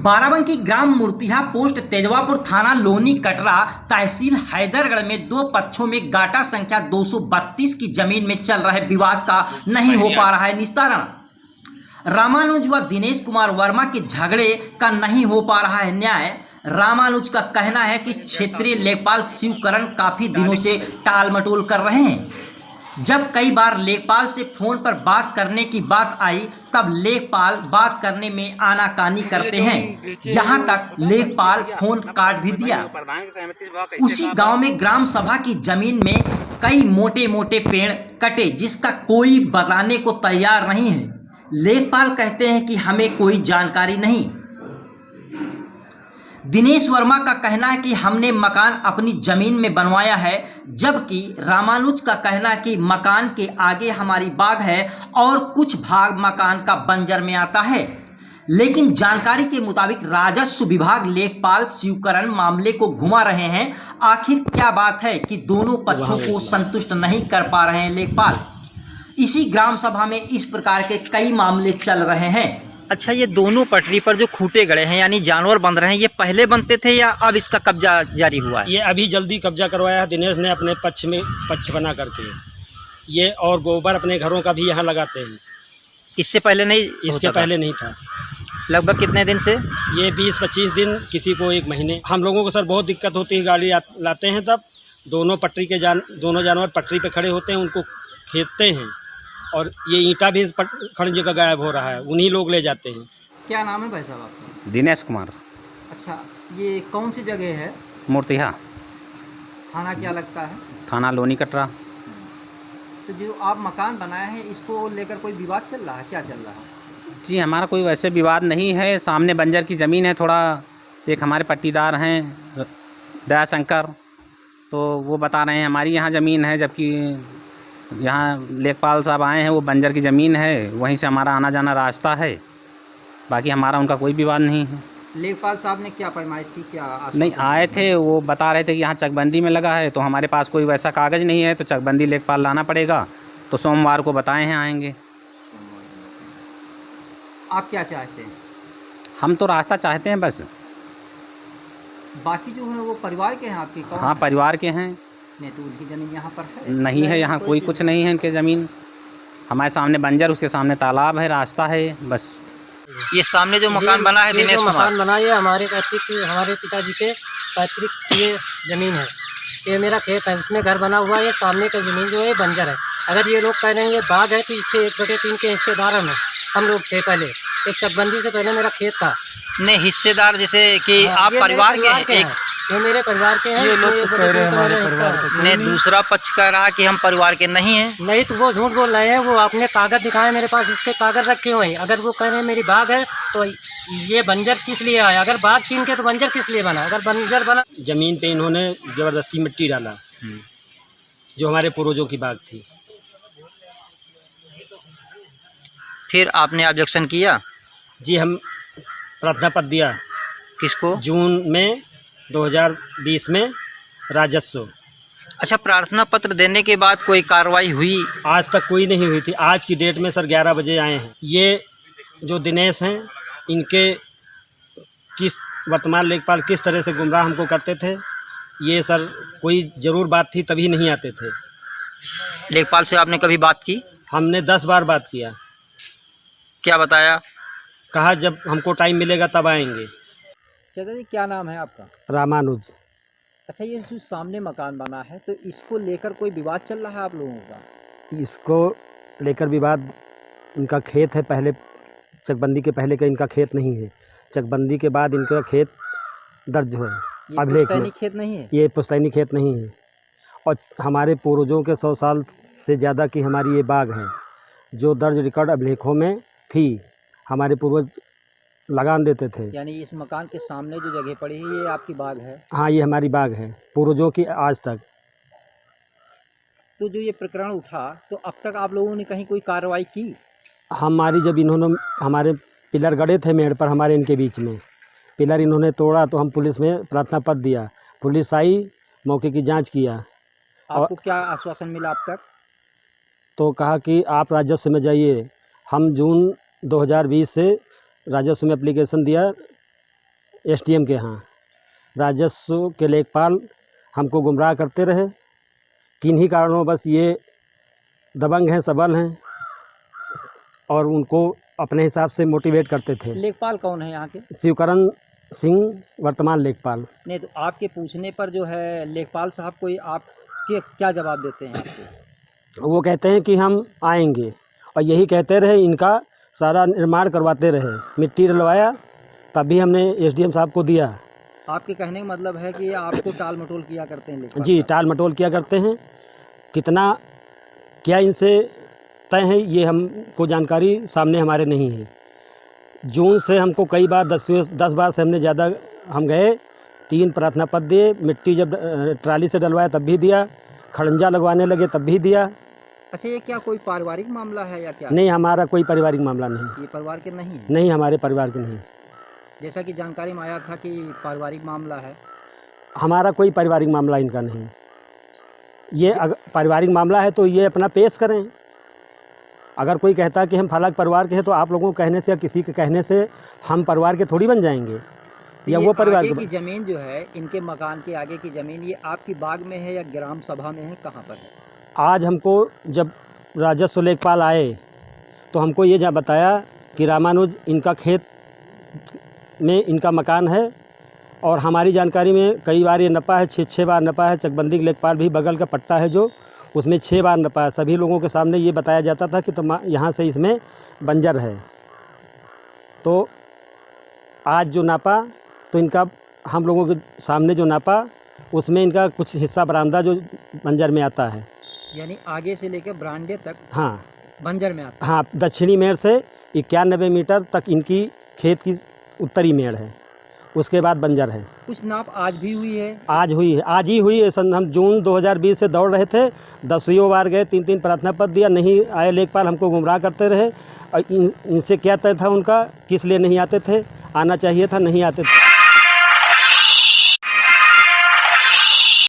बाराबंकी ग्राम Murtiha post Tejwapur थाना लोनी कटरा तहसील हैदरगढ़ में दो पक्षों में गाटा संख्या 232 की जमीन में चल रहे विवाद का नहीं हो पा रहा है निस्तारण। रामानुज व दिनेश कुमार वर्मा के झगड़े का नहीं हो पा रहा है न्याय। रामानुज का कहना है कि क्षेत्रीय लेखपाल शिवकरण काफी दिनों से टाल मटोल कर रहे हैं। जब कई बार लेखपाल से फोन पर बात करने की बात आई तब लेखपाल बात करने में आनाकानी करते हैं, यहाँ तक लेखपाल फोन काट भी दिया। उसी गांव में ग्राम सभा की जमीन में कई मोटे मोटे पेड़ कटे जिसका कोई बताने को तैयार नहीं है। लेखपाल कहते हैं कि हमें कोई जानकारी नहीं। दिनेश वर्मा का कहना है कि हमने मकान अपनी जमीन में बनवाया है, जबकि रामानुज का कहना है कि मकान के आगे हमारी बाग है और कुछ भाग मकान का बंजर में आता है। लेकिन जानकारी के मुताबिक राजस्व विभाग लेखपाल शिवकरण मामले को घुमा रहे हैं। आखिर क्या बात है कि दोनों पक्षों को संतुष्ट नहीं कर पा रहे हैं लेखपाल। इसी ग्राम सभा में इस प्रकार के कई मामले चल रहे हैं। अच्छा, ये दोनों पटरी पर जो खूंटे गड़े हैं यानी जानवर बंध रहे हैं, ये पहले बनते थे या अब इसका कब्जा जारी हुआ है? ये अभी जल्दी कब्जा करवाया है दिनेश ने अपने पक्ष बना करके। ये और गोबर अपने घरों का भी यहाँ लगाते हैं। इससे पहले नहीं? इसके पहले नहीं था। लगभग कितने दिन से? ये 20-25 दिन, किसी को 1 महीने। हम लोगों को सर बहुत दिक्कत होती है, गाड़ी लाते हैं तब दोनों जानवर पटरी पे खड़े होते हैं, उनको खेदते हैं और ये ईंटा भी खड़ी जगह गायब हो रहा है, उन्हीं लोग ले जाते हैं। क्या नाम है भाई साहब आपका? दिनेश कुमार। अच्छा, ये कौन सी जगह है? मूर्तिहा। थाना क्या लगता है? थाना लोनी कटरा। तो जो आप मकान बनाए हैं इसको लेकर कोई विवाद चल रहा है, क्या चल रहा है? जी, हमारा कोई वैसे विवाद नहीं है। सामने बंजर की ज़मीन है, थोड़ा एक हमारे पट्टीदार हैं दयाशंकर, तो वो बता रहे हैं हमारी यहाँ ज़मीन है, जबकि यहाँ लेखपाल साहब आए हैं, वो बंजर की ज़मीन है, वहीं से हमारा आना जाना रास्ता है। बाकी हमारा उनका कोई विवाद नहीं है। लेखपाल साहब ने क्या फरमाइश की? क्या नहीं आए थे, वो बता रहे थे कि यहाँ चकबंदी में लगा है, तो हमारे पास कोई वैसा कागज़ नहीं है, तो चकबंदी लेखपाल लाना पड़ेगा। तो सोमवार को बताए हैं आएंगे। आप क्या चाहते हैं? हम तो रास्ता चाहते हैं बस। बाकी जो है वो परिवार के हैं आपके? कौन? हाँ, परिवार के हैं। नहीं तो उनकी ज़मीन यहाँ पर है? नहीं है, यहाँ कोई कुछ नहीं है इनके ज़मीन। हमारे सामने बंजर, उसके सामने तालाब है, रास्ता है बस। ये सामने जो मकान बना है दिनेश कुमार, मकान बना है हमारे पिताजी के पैतृक ये ज़मीन है। ये मेरा खेत है, उसमें घर बना हुआ है। सामने का ज़मीन जो है बंजर है। अगर ये लोग कह रहे हैं ये बाग है तो इसके 1/3 के हिस्सेदार हम लोग थे। पहले एक चकबंदी से पहले मेरा खेत था। नहीं, हिस्सेदार जैसे कि आप परिवार के हैं? ये मेरे परिवार के हैं। ये लोग तो कह रहे हैं हमारे परिवार के। नहीं, दूसरा पक्ष कह रहा कि हम परिवार के नहीं हैं। नहीं, तो वो झूठ बोल रहे हैं। वो अपने कागज दिखाए मेरे पास, इसके कागज रखे हुए हैं। अगर वो कह रहे हैं मेरी बाग है तो ये बंजर किस लिए आया? अगर बाग छीन के तो बंजर किस लिए बना? अगर बंजर बना, जमीन पे इन्होंने जबरदस्ती मिट्टी डाला, जो हमारे पूर्वजों की बाग थी। फिर आपने ऑब्जेक्शन किया? जी, हम प्रार्थना पत्र दिया। किसको? जून में 2020 में राजस्व। अच्छा, प्रार्थना पत्र देने के बाद कोई कार्रवाई हुई? आज तक कोई नहीं हुई थी। आज की डेट में सर 11 बजे आए हैं। ये जो दिनेश हैं, इनके किस वर्तमान लेखपाल किस तरह से गुमराह हमको करते थे, ये सर कोई ज़रूर बात थी तभी नहीं आते थे। लेखपाल से आपने कभी बात की? हमने 10 बार बात किया। क्या बताया? कहा जब हमको टाइम मिलेगा तब आएंगे। चाचा जी, क्या नाम है आपका? रामानुज। अच्छा, ये जो सामने मकान बना है तो इसको लेकर कोई विवाद चल रहा है आप लोगों का? इसको लेकर विवाद, इनका खेत है, पहले चकबंदी के पहले का इनका खेत नहीं है। चकबंदी के बाद इनका खेत दर्ज है अभिलेख में। खेत नहीं है? ये पुश्तैनी खेत नहीं है। और हमारे पूर्वजों के 100 साल से ज़्यादा की हमारी ये बाग है, जो दर्ज रिकॉर्ड अभिलेखों में थी। हमारे पूर्वज लगान देते थे। यानी इस मकान के सामने जो जगह पड़ी है ये आपकी बाग है? हाँ, ये हमारी बाग है, पूर्वजों की आज तक। तो जो ये प्रकरण उठा तो अब तक आप लोगों ने कहीं कोई कार्रवाई की? हमारी जब इन्होंने हमारे पिलर गड़े थे मेड़ पर, हमारे इनके बीच में पिलर इन्होंने तोड़ा, तो हम पुलिस में प्रार्थना पत्र दिया। पुलिस आई, मौके की जांच किया। आपको क्या आश्वासन मिला अब तक? तो कहा कि आप राजस्व में जाइए। हम जून 2020 से राजस्व में एप्लीकेशन दिया एसडीएम के यहाँ राजस्व के लेखपाल हमको गुमराह करते रहे। किन्हीं कारणों बस ये दबंग हैं, सबल हैं और उनको अपने हिसाब से मोटिवेट करते थे। लेखपाल कौन है यहाँ के? शिवकरण सिंह वर्तमान लेखपाल। नहीं तो आपके पूछने पर जो है लेखपाल साहब कोई आपके क्या जवाब देते हैं? वो कहते हैं कि हम आएंगे और यही कहते रहे, इनका सारा निर्माण करवाते रहे। मिट्टी डलवाया तभी हमने एसडीएम साहब को दिया। आपके कहने का मतलब है कि आपको टाल मटोल किया करते हैं लेखपाल? जी, टाल मटोल किया करते हैं। कितना क्या इनसे तय है ये हमको जानकारी सामने हमारे नहीं है। जून से हमको कई बार 10 बार से हमने ज़्यादा हम गए, 3 प्रार्थना पत्र दिए। मिट्टी जब ट्राली से डलवाया तब भी दिया, खड़ंजा लगवाने लगे तब भी दिया। अच्छा, ये क्या कोई पारिवारिक मामला है या क्या? नहीं, हमारा कोई पारिवारिक मामला नहीं। ये परिवार के नहीं है? नहीं, हमारे परिवार के नहीं। जैसा कि जानकारी में आया था कि पारिवारिक मामला है। हमारा कोई पारिवारिक मामला इनका नहीं। ये अगर पारिवारिक मामला है तो ये अपना पेश करें। अगर कोई कहता कि हम फलाक परिवार के हैं तो आप लोगों के कहने से या किसी के कहने से हम परिवार के थोड़ी बन जाएंगे, तो या ये वो परिवार आगे की ज़मीन जो है, इनके मकान के आगे की ज़मीन, ये आपकी बाग में है या ग्राम सभा में है, कहाँ पर है? आज हमको जब राजस्व लेखपाल आए तो हमको ये बताया कि रामानुज इनका खेत में इनका मकान है और हमारी जानकारी में कई बार ये नपा है, 6 बार नपा है। चकबंदी के लेखपाल भी बगल का पट्टा है जो उसमें 6 बार नपा है। सभी लोगों के सामने ये बताया जाता था कि तो यहाँ से इसमें बंजर है। तो आज जो नापा तो इनका हम लोगों के सामने जो नापा उसमें इनका कुछ हिस्सा बरामदा जो बंजर में आता है। यानी आगे से लेकर बरामदे तक हाँ, बंजर में आता हाँ, दक्षिणी मेड़ से 91 मीटर तक इनकी खेत की उत्तरी मेड़ है, उसके बाद बंजर है। कुछ नाप आज भी हुई है? आज हुई है, आज ही हुई है। हम जून 2020 से दौड़ रहे थे, 10 बार गए, 3 प्रार्थना पत्र दिया, नहीं आए लेखपाल, हमको गुमराह करते रहे। और इनसे क्या तय था उनका, किस लिए नहीं आते थे, आना चाहिए था, नहीं आते थे।